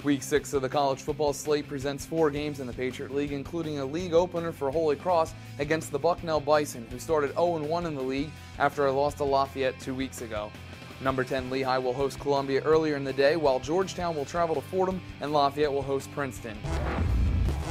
Week 6 of the college football slate presents 4 games in the Patriot League, including a league opener for Holy Cross against the Bucknell Bison, who started 0-1 in the league after a loss to Lafayette 2 weeks ago. Number 10 Lehigh will host Columbia earlier in the day, while Georgetown will travel to Fordham and Lafayette will host Princeton.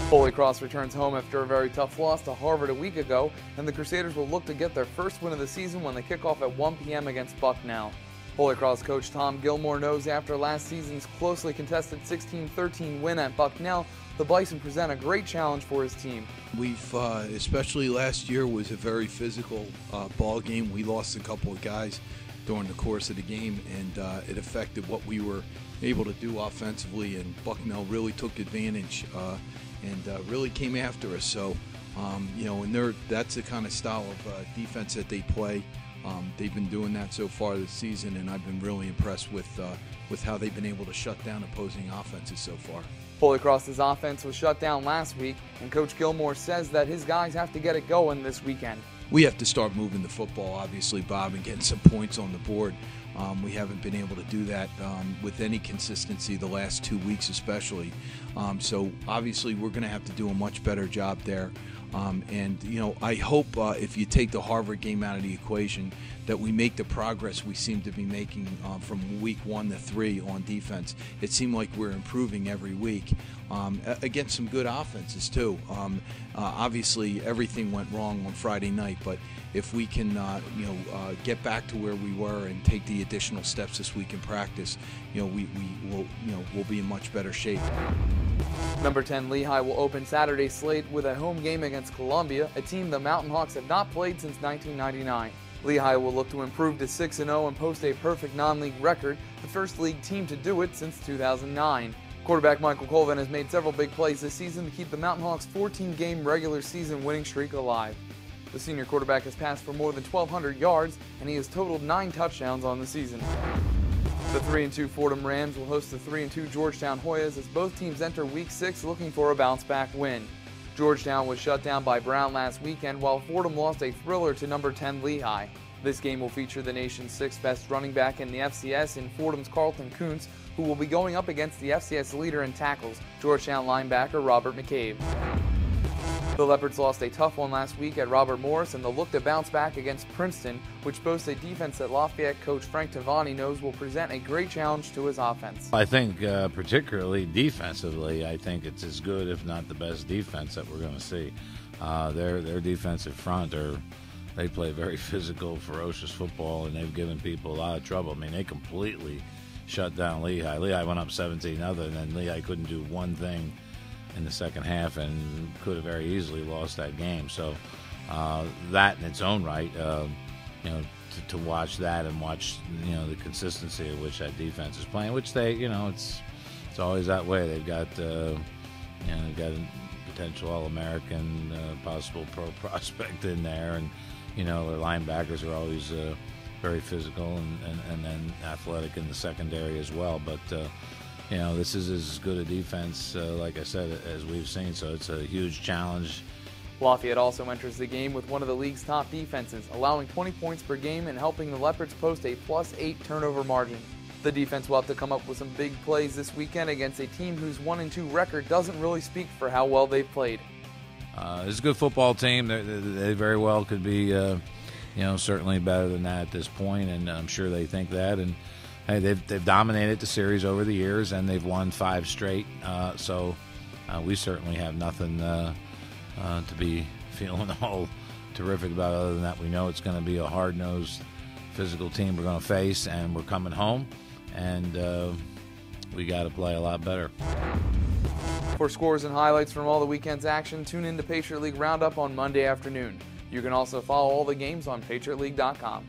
Holy Cross returns home after a very tough loss to Harvard a week ago, and the Crusaders will look to get their first win of the season when they kick off at 1 p.m. against Bucknell. Holy Cross coach Tom Gilmore knows after last season's closely contested 16-13 win at Bucknell, the Bison present a great challenge for his team. We've, especially last year, was a very physical ball game. We lost a couple of guys during the course of the game, and it affected what we were able to do offensively, and Bucknell really took advantage and really came after us. So, and that's the kind of style of defense that they play. They've been doing that so far this season, and I've been really impressed with how they've been able to shut down opposing offenses so far. Holy Cross's offense was shut down last week, and Coach Gilmore says that his guys have to get it going this weekend. We have to start moving the football, obviously, Bob, and getting some points on the board. We haven't been able to do that with any consistency the last 2 weeks especially. So obviously we're going to have to do a much better job there. I hope if you take the Harvard game out of the equation that we make the progress we seem to be making from week 1 to 3 on defense. It seemed like we're improving every week against some good offenses too. Obviously everything went wrong on Friday night, but if we can get back to where we were and take the additional steps this week in practice, we'll be in much better shape. Number 10 Lehigh will open Saturday's slate with a home game against Columbia, a team the Mountain Hawks have not played since 1999. Lehigh will look to improve to 6-0 and post a perfect non-league record, the first league team to do it since 2009. Quarterback Michael Colvin has made several big plays this season to keep the Mountain Hawks' 14-game regular season winning streak alive. The senior quarterback has passed for more than 1,200 yards, and he has totaled 9 touchdowns on the season. The 3-2 Fordham Rams will host the 3-2 Georgetown Hoyas as both teams enter Week 6 looking for a bounce-back win. Georgetown was shut down by Brown last weekend, while Fordham lost a thriller to number 10 Lehigh. This game will feature the nation's 6th best running back in the FCS in Fordham's Carlton Kuntz, who will be going up against the FCS leader in tackles, Georgetown linebacker Robert McCabe. The Leopards lost a tough one last week at Robert Morris, and they'll look to bounce back against Princeton, which boasts a defense that Lafayette coach Frank Tavani knows will present a great challenge to his offense. I think particularly defensively, I think it's as good, if not the best defense that we're going to see. Their defensive front, they play very physical, ferocious football, and they've given people a lot of trouble. I mean, they completely shut down Lehigh. Lehigh went up 17-0, and then Lehigh couldn't do one thing in the second half and could have very easily lost that game. So that in its own right, to watch that and watch the consistency of which that defense is playing, which they it's always that way. They've got they've got a potential All-American, possible pro prospect in there, and their linebackers are always very physical and then athletic in the secondary as well. But this is as good a defense, like I said, as we've seen, so it's a huge challenge. Lafayette also enters the game with one of the league's top defenses, allowing 20 points per game and helping the Leopards post a +8 turnover margin. The defense will have to come up with some big plays this weekend against a team whose 1-2 record doesn't really speak for how well they've played. It's a good football team. They very well could be, certainly better than that at this point, and I'm sure they think that. And hey, they've dominated the series over the years, and they've won 5 straight. So we certainly have nothing to be feeling all terrific about, other than that we know it's going to be a hard-nosed, physical team we're going to face, and we're coming home, and we got to play a lot better. For scores and highlights from all the weekend's action, tune in to Patriot League Roundup on Monday afternoon. You can also follow all the games on PatriotLeague.com.